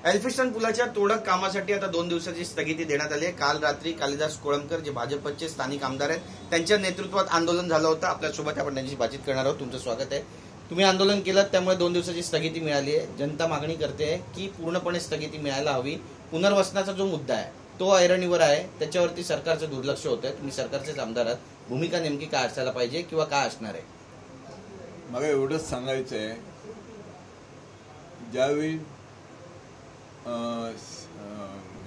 Elphinstone पुलाच्या तोडक कामासाठी आता 2 दिवसाची स्थगिती देण्यात आली आहे। काल रात्री कालिदास कोळंबकर जे भाजपचे स्थानिक आमदार आहेत त्यांच्या नेतृत्वात आंदोलन झालं होतं। आपल्यासोबत आपण त्यांची बातचीत करणार आहोत। तुमचं स्वागत आहे। तुम्ही आंदोलन केलं त्यामुळे 2 दिवसाची स्थगिती मिळाली आहे। जनता मागणी करते की पूर्णपणे स्थगिती मिळायला हवी। पुनर्वसनाचा जो मुद्दा आहे तो ऐरणीवर आहे, त्याच्यावरती सरकारचं दुर्लक्ष होतंय। तुम्ही सरकारचेच आमदार आहात, भूमिका नेमकी काय असायला पाहिजे किंवा काय असणार आहे? मला एवढंच सांगायचं आहे, ज्यावेळी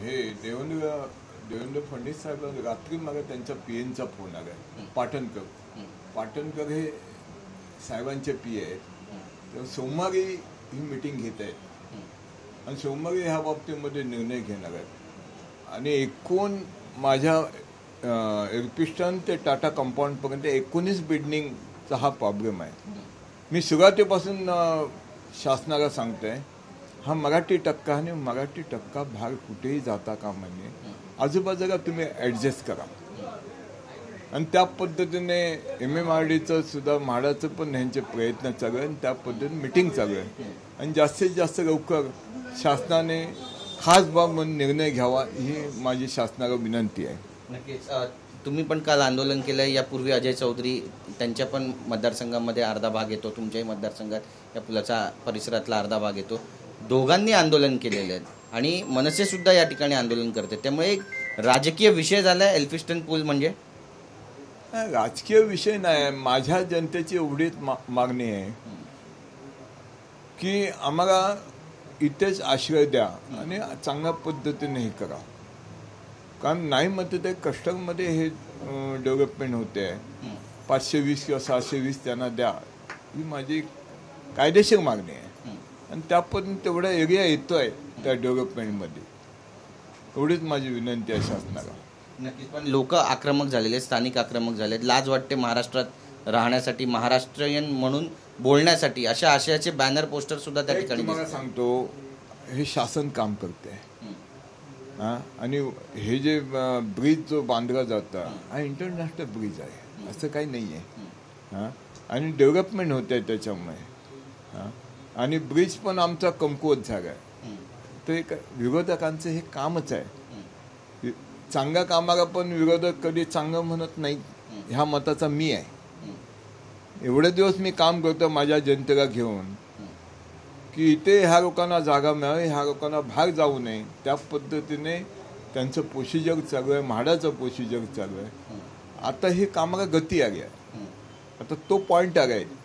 हे देवेंद्र फडणवीस साहेब रात्री मला त्यांच्या पीएनचा फोन आला, पाटणकर हे साहेबांचे पी आहेत, तर सोमवारी ही मीटिंग घेत आहेत आणि सोमवारी ह्या बाबतीमध्ये निर्णय घेणार आहेत। आणि एकूण माझ्या एल्फिस्टन ते टाटा कंपाऊंडपर्यंत 19 बिल्डिंगचा हा प्रॉब्लेम आहे। मी सुरुवातीपासून शासनाला सांगतोय, हा मराठी टक्का आणि मराठी टक्का भाग कुठेही जाता कामा नये, आजूबाजूला तुम्ही ॲडजस्ट करा। आणि त्या पद्धतीने MMRDचं सुद्धा म्हाडाचं पण ह्यांचे प्रयत्न चालू आहे आणि त्या पद्धतीने मिटिंग चालू आहे आणि जास्तीत जास्त लवकर शासनाने खास बाब म्हणून निर्णय घ्यावा ही माझी शासनाला विनंती आहे। नक्कीच तुम्ही पण काल आंदोलन केलं। यापूर्वी अजय चौधरी त्यांच्या पण मतदारसंघामध्ये अर्धा भाग येतो, तुमच्याही मतदारसंघात या पुलाचा परिसरातला अर्धा भाग येतो। दोघांनी आंदोलन केलेले आहेत आणि मनसे सुद्धा या ठिकाणी आंदोलन करते, त्यामुळे एक राजकीय विषय झालाय एल्फिस्टन पूल। म्हणजे राजकीय विषय नाही, माझ्या जनतेची एवढीच मागणी आहे की आम्हाला इथेच आश्रय द्या आणि चांगल्या पद्धतीने हे करा। कारण नाही म्हणते ते कस्टममध्ये हे डेव्हलपमेंट होते आहे, 520 किंवा 620 त्यांना द्या, ही माझी कायदेशीर मागणी आहे आणि त्या पद्धतीने तेवढा एरिया येतोय त्या डेव्हलपमेंटमध्ये, एवढीच माझी विनंती आहे शासनाला। नक्कीच, पण लोक आक्रमक झालेले, स्थानिक आक्रमक झालेत। लाज वाटते महाराष्ट्रात राहण्यासाठी, महाराष्ट्रीयन म्हणून बोलण्यासाठी, अशा आशयाचे बॅनर पोस्टर सुद्धा त्या ठिकाणी मला सांगतो, हे शासन काम करते आणि हे जे ब्रिज जो बांधला जाता हा इंटरनॅशनल ब्रिज आहे, असं काही नाही आहे आणि डेव्हलपमेंट होते त्याच्यामुळे आणि ब्रिज पण आमचा कमकुवत झाला आहे। तर एक विरोधकांचं हे कामच आहे, चांगल्या कामाला पण विरोधक कधी चांगलं म्हणत नाही, ह्या मताचा मी आहे। एवढे दिवस मी काम करतो माझ्या जनतेला घेऊन की इथे ह्या लोकांना जागा मिळावी, ह्या लोकांना भाग जाऊ नये, त्या पद्धतीने त्यांचं प्रोसिजर चालू आहे, म्हाडाचं प्रोसिजर चालू आहे। आता हे कामाला गती आली आहे, आता तो पॉईंट आला आहे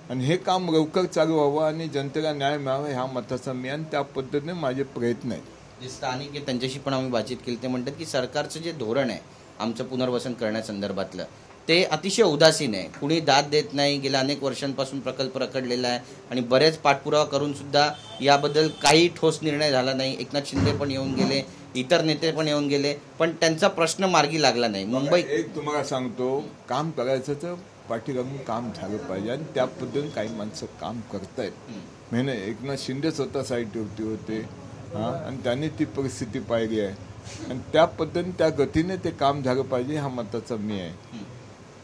आणि हे काम लवकर चालू व्हावं आणि जनतेला न्याय मिळावा ह्या मताचा मी, आणि त्या पद्धतीने माझे प्रयत्न आहेत। जे स्थानिक आहे त्यांच्याशी पण आम्ही बातचीत केली, ते म्हणतात की सरकारचं जे धोरण आहे आमचं पुनर्वसन करण्यासंदर्भातलं ते अतिशय उदासीन आहे, कुणी दाद देत नाही। गेल्या अनेक वर्षांपासून प्रकल्प रखडलेला आहे आणि बरेच पाठपुरावा करून सुद्धा याबद्दल काही ठोस निर्णय झाला नाही। एकनाथ शिंदे पण येऊन गेले, इतर नेते पण येऊन गेले, पण त्यांचा प्रश्न मार्गी लागला नाही। मुंबई एक तुम्हाला सांगतो, काम करायचं तर पाठीमागून काम झालं पाहिजे आणि त्या पद्धतीने काही माणसं काम करतायत। मेहनत एकनाथ शिंदे स्वतः साईडवरती होते आणि त्यांनी ती परिस्थिती पाहिली आहे आणि त्या पद्धतीने त्या गतीने ते काम झालं पाहिजे ह्या मताचा मी आहे।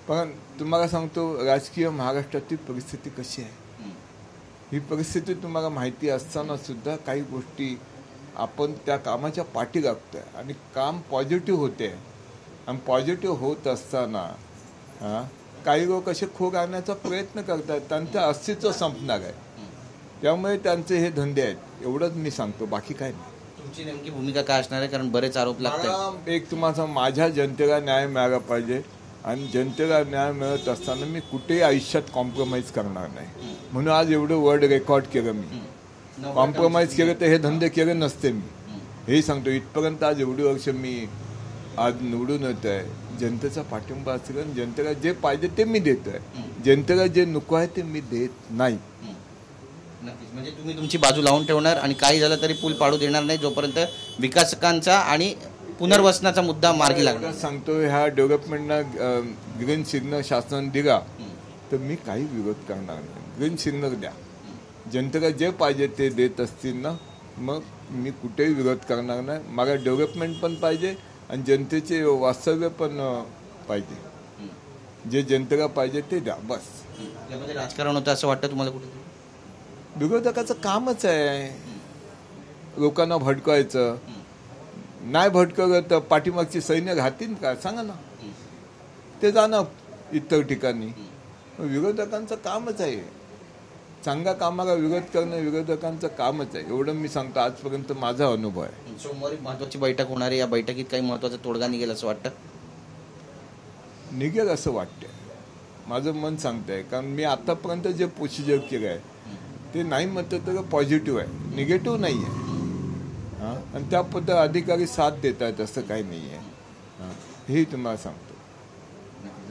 पण तुम्हाला सांगतो, राजकीय महाराष्ट्रातील परिस्थिती कशी आहे, ही परिस्थिती तुम्हाला माहिती असताना सुद्धा काही गोष्टी आपण त्या कामाच्या पाठी लागतोय आणि काम पॉझिटिव्ह होते आणि पॉझिटिव्ह होत असताना काही लोक असे खो आणण्याचा प्रयत्न करतात, त्यांचं अस्तित्व संपणार आहे, त्यामुळे त्यांचे हे धंदे आहेत, एवढंच मी सांगतो, बाकी काय नाही। तुमची नेमकी भूमिका काय असणार आहे, कारण बरेच आरोप लागतात? एक तुम्हाला माझ्या जनतेला न्याय मिळाला पाहिजे आणि जनतेला न्याय मिळत असताना मी कुठेही आयुष्यात कॉम्प्रोमाइज करणार नाही, म्हणून आज एवढं वर्ल्ड रेकॉर्ड केलं मी। कॉम्प्रोमाइज केलं तर हे धंदे केले नसते मी, हेही सांगतो। इथपर्यंत आज एवढी वर्ष मी आज निवडून येत आहे, जनतेचा पाठिंबा असेल आणि जनतेला जे पाहिजे ते मी देतोय, जनतेला जे नको आहे ते मी देत नाही। नक्कीच, म्हणजे तुम्ही तुमची बाजू लावून ठेवणार आणि काही झालं तरी पूल पाडू देणार नाही जोपर्यंत विकासकांचा आणि पुनर्वसनाचा मुद्दा मार्गी लागणार। सांगतो, ह्या डेव्हलपमेंटना ग्रीन सिग्नल शासनाने दिला तर मी काही विरोध करणार नाही। ग्रीन सिग्नल द्या, जनतेला जे पाहिजे ते देत असतील ना, मग मी कुठेही विरोध करणार नाही। मला डेव्हलपमेंट पण पाहिजे आणि जनतेचे वास्तव्य पण पाहिजे, जे जनतेला पाहिजे ते द्या, बस। राजकारण होतं असं वाटतं तुम्हाला कुठे? विरोधकाचं कामच आहे, लोकांना भडकवायचं. नाही भडकवलं तर पाठीमागची सैन्य घातील का सांगा ना. ते जाणं इतर ठिकाणी. विरोधकांचं कामच आहे. चांगल्या कामाला विरोध करणं विरोधकांचं कामच आहे. एवढं मी सांगतो. आजपर्यंत माझा अनुभव आहे. सोमवारी महत्वाची बैठक होणार आहे. या बैठकीत काही महत्वाचा तोडगा निघेल असं वाटतं? निघेल असं वाटतंय. माझं मन सांगतंय. कारण मी आतापर्यंत जे प्रोसिजर केलं आहे ते नाही म्हणतं तर पॉझिटिव्ह आहे, निगेटिव्ह नाही आहे. आणि त्या पद्धत अधिकारी साथ देत आहेत असं काही नाही आहे. हेही तुम्हाला सांगतो.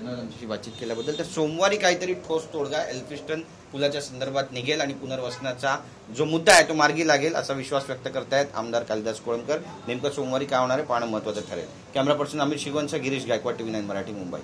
आमच्याशी बातचीत केल्याबद्दल. तर सोमवारी काहीतरी ठोस तोडगा एल्फिस्टन पुलाच्या संदर्भात निघेल आणि पुनर्वसनाचा जो मुद्दा आहे तो मार्गी लागेल असा विश्वास व्यक्त करतायत आमदार कालिदास कोळंबकर. नेमकं सोमवारी काय होणार आहे पाहणं महत्वाचं ठरेल. कॅमेरा पर्सन अमित शिगवणचा गिरीश गायकवाड, TV9 मराठी, मुंबई.